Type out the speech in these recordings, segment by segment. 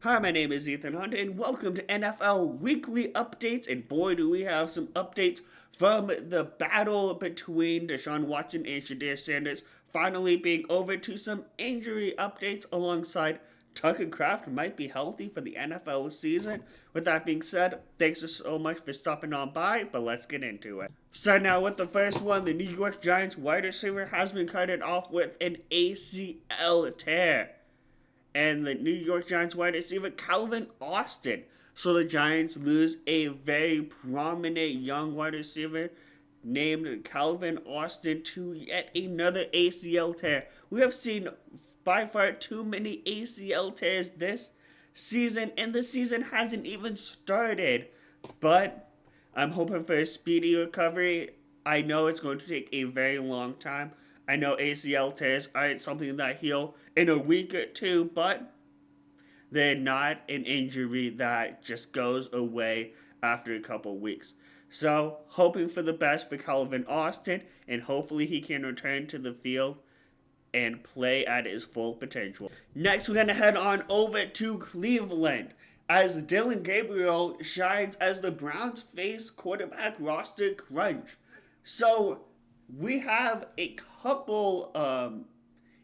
Hi, my name is Ethan Hunt, and welcome to NFL Weekly Updates. And boy, do we have some updates from the battle between Deshaun Watson and Shadir Sanders finally being over to some injury updates alongside Tucker Kraft might be healthy for the NFL season. With that being said, thanks so much for stopping on by, but let's get into it. Starting out with the first one, the New York Giants wide receiver has been carted off with an ACL tear and the New York Giants wide receiver Calvin Austin. So the Giants lose a very prominent young wide receiver named Calvin Austin to yet another ACL tear. We have seen by far too many ACL tears this season, and the season hasn't even started. But I'm hoping for a speedy recovery. I know it's going to take a very long time. I know ACL tears aren't something that heal in a week or two, but they're not an injury that just goes away after a couple weeks. So, hoping for the best for Calvin Austin, and hopefully he can return to the field and play at his full potential. Next, we're going to head on over to Cleveland as Dillon Gabriel shines as the Browns face quarterback roster crunch. So, we have a couple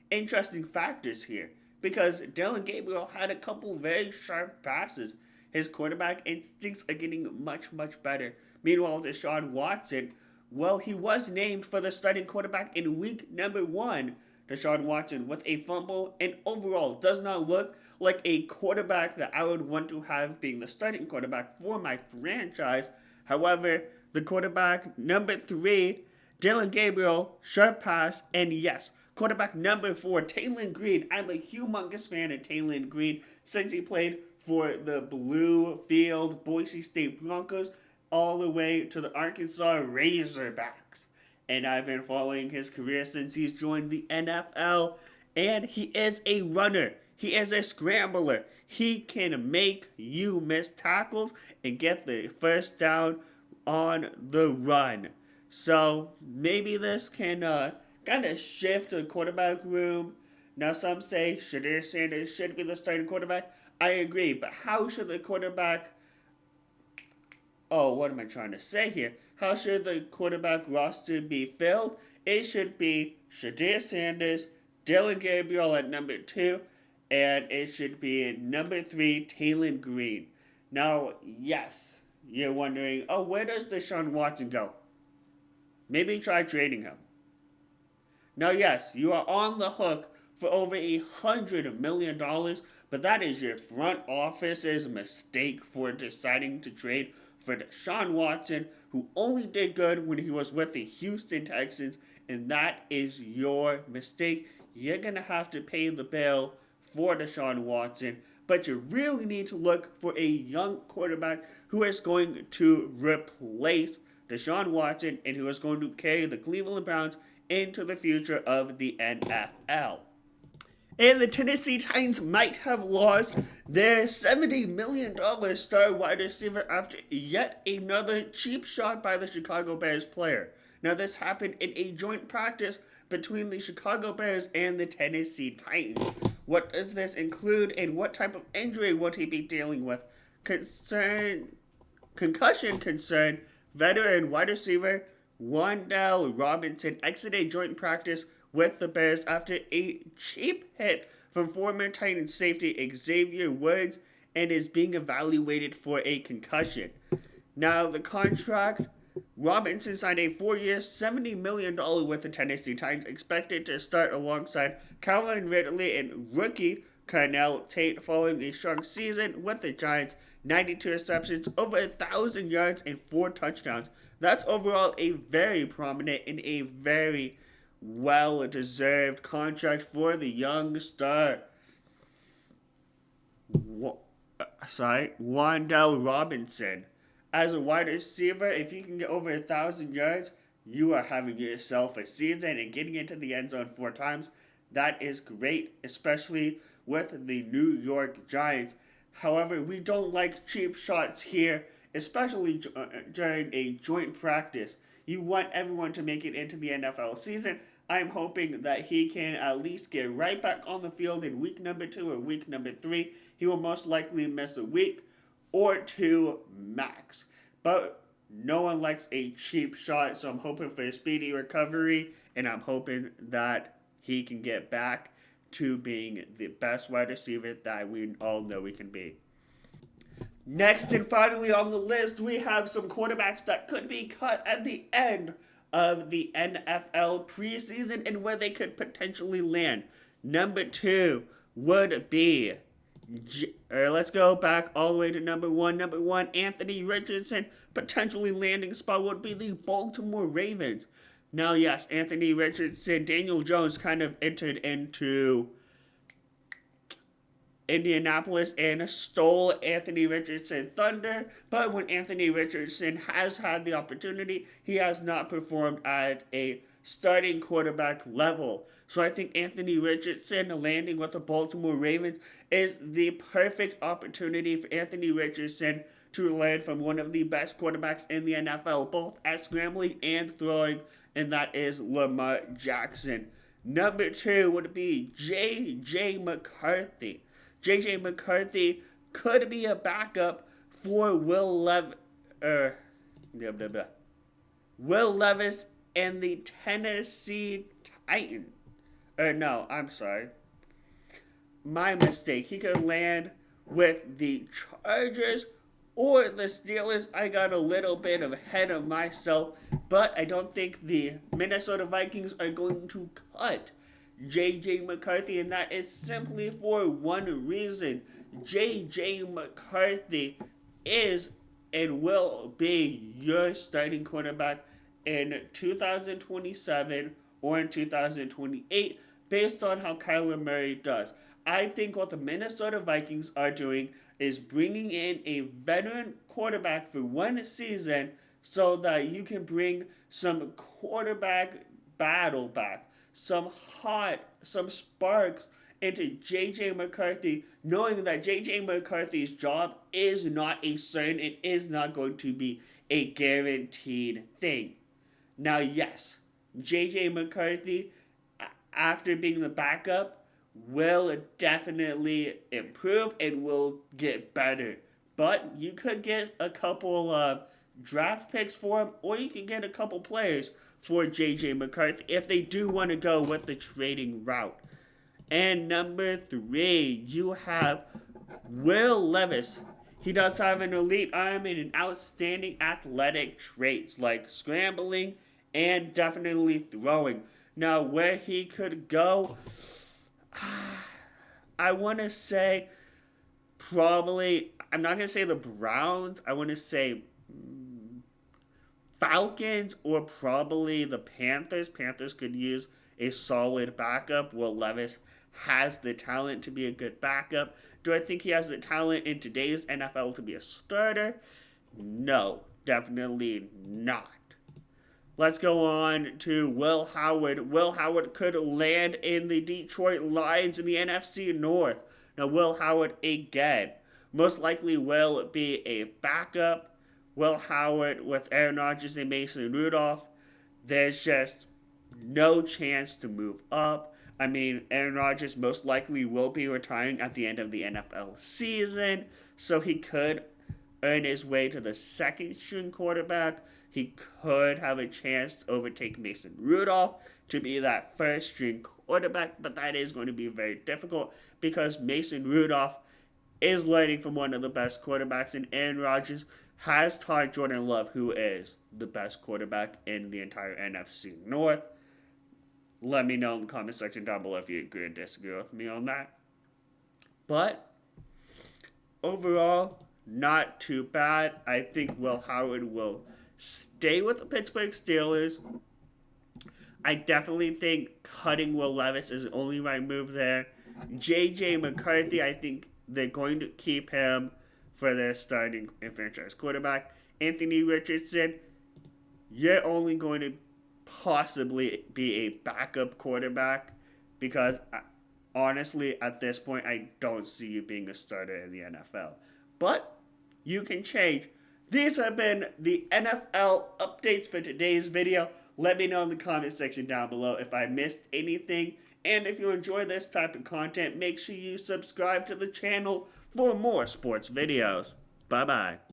interesting factors here because Dillon Gabriel had a couple very sharp passes. His quarterback instincts are getting much, much better. Meanwhile, Deshaun Watson, well, he was named for the starting quarterback in week number 1. Deshaun Watson with a fumble and overall does not look like a quarterback that I would want to have being the starting quarterback for my franchise. However, the quarterback number 3, Dillon Gabriel, sharp pass, and yes, quarterback number 4, Taylor Green. I'm a humongous fan of Taylor Green since he played for the Bluefield Boise State Broncos all the way to the Arkansas Razorbacks. And I've been following his career since he's joined the NFL. And he is a runner. He is a scrambler. He can make you miss tackles and get the first down on the run. So maybe this can kind of shift the quarterback room. Now some say Shadir Sanders should be the starting quarterback. I agree, but how should the quarterback... Oh, what am I trying to say here? How should the quarterback roster be filled? It should be Shadir Sanders, Dillon Gabriel at number 2, and it should be number 3, Taylor Green. Now, yes, you're wondering, oh, where does Deshaun Watson go? Maybe try trading him. Now, yes, you are on the hook for over $100 million, but that is your front office's mistake for deciding to trade for Deshaun Watson, who only did good when he was with the Houston Texans, and that is your mistake. You're going to have to pay the bill for Deshaun Watson, but you really need to look for a young quarterback who is going to replace Deshaun Watson and who is going to carry the Cleveland Browns into the future of the NFL. And the Tennessee Titans might have lost their $70 million star wide receiver after yet another cheap shot by the Chicago Bears player. Now, this happened in a joint practice between the Chicago Bears and the Tennessee Titans. What does this include, and what type of injury would he be dealing with? Concussion concern, veteran wide receiver Wan'Dale Robinson exited joint practice with the Bears after a cheap hit from former Titans safety Xavier Woods and is being evaluated for a concussion. Now, the contract, Robinson signed a 4-year, $70 million with the Tennessee Titans, expected to start alongside Calvin Ridley and rookie Carnell Tate following a strong season with the Giants, 92 receptions, over 1,000 yards, and 4 touchdowns. That's overall a very prominent and a very well-deserved contract for the young star. Wan'Dale Robinson. As a wide receiver, if you can get over 1,000 yards, you are having yourself a season, and getting into the end zone 4 times, that is great, especially with the New York Giants. However, we don't like cheap shots here, especially during a joint practice. You want everyone to make it into the NFL season. I'm hoping that he can at least get right back on the field in week number 2 or week number 3. He will most likely miss a week or 2 max. But no one likes a cheap shot, so I'm hoping for a speedy recovery, and I'm hoping that he can get back to being the best wide receiver that we all know he can be. Next and finally on the list, we have some quarterbacks that could be cut at the end of the NFL preseason and where they could potentially land. Number 2 would be, let's go back all the way to number 1. Number 1, Anthony Richardson. Potentially landing spot would be the Baltimore Ravens. Now, yes, Anthony Richardson, Daniel Jones kind of entered into Indianapolis and stole Anthony Richardson thunder, but when Anthony Richardson has had the opportunity, he has not performed at a starting quarterback level. So I think Anthony Richardson landing with the Baltimore Ravens is the perfect opportunity for Anthony Richardson to learn from one of the best quarterbacks in the NFL, both at scrambling and throwing, and that is Lamar Jackson. Number 2 would be J.J. McCarthy. J.J. McCarthy could be a backup for Will Levis and the Tennessee Titans. No, I'm sorry. My mistake. He could land with the Chargers or the Steelers. I got a little bit ahead of myself, but I don't think the Minnesota Vikings are going to cut J.J. McCarthy, and that is simply for one reason. J.J. McCarthy is and will be your starting quarterback in 2027 or in 2028 based on how Kyler Murray does. I think what the Minnesota Vikings are doing is bringing in a veteran quarterback for one season so that you can bring some quarterback battle back, some sparks into J.J. McCarthy, knowing that J.J. McCarthy's job is not a certain, it is not going to be a guaranteed thing. Now, yes, J.J. McCarthy, after being the backup, will definitely improve and will get better. But you could get a couple draft picks for him, or you can get a couple players for J.J. McCarthy if they do want to go with the trading route. And number 3, you have Will Levis. He does have an elite arm and an outstanding athletic traits like scrambling and definitely throwing. Now, where he could go, I want to say probably, I'm not going to say the Browns, I want to say Falcons or probably the Panthers. Panthers could use a solid backup. Will Levis has the talent to be a good backup. Do I think he has the talent in today's NFL to be a starter? No, definitely not. Let's go on to Will Howard. Will Howard could land in the Detroit Lions in the NFC North. Now, Will Howard, again, most likely will be a backup. Will Howard with Aaron Rodgers and Mason Rudolph, there's just no chance to move up. I mean, Aaron Rodgers most likely will be retiring at the end of the NFL season, so he could earn his way to the second string quarterback. He could have a chance to overtake Mason Rudolph to be that first string quarterback, but that is going to be very difficult because Mason Rudolph is learning from one of the best quarterbacks, and Aaron Rodgers has taught Jordan Love, who is the best quarterback in the entire NFC North. Let me know in the comment section down below if you agree or disagree with me on that. But overall, not too bad. I think Will Howard will stay with the Pittsburgh Steelers. I definitely think cutting Will Levis is the only right move there. J.J. McCarthy, I think they're going to keep him for their starting and franchise quarterback. Anthony Richardson, you're only going to possibly be a backup quarterback because honestly, at this point, I don't see you being a starter in the NFL. But you can change. These have been the NFL updates for today's video. Let me know in the comment section down below if I missed anything. And if you enjoy this type of content, make sure you subscribe to the channel for more sports videos. Bye-bye.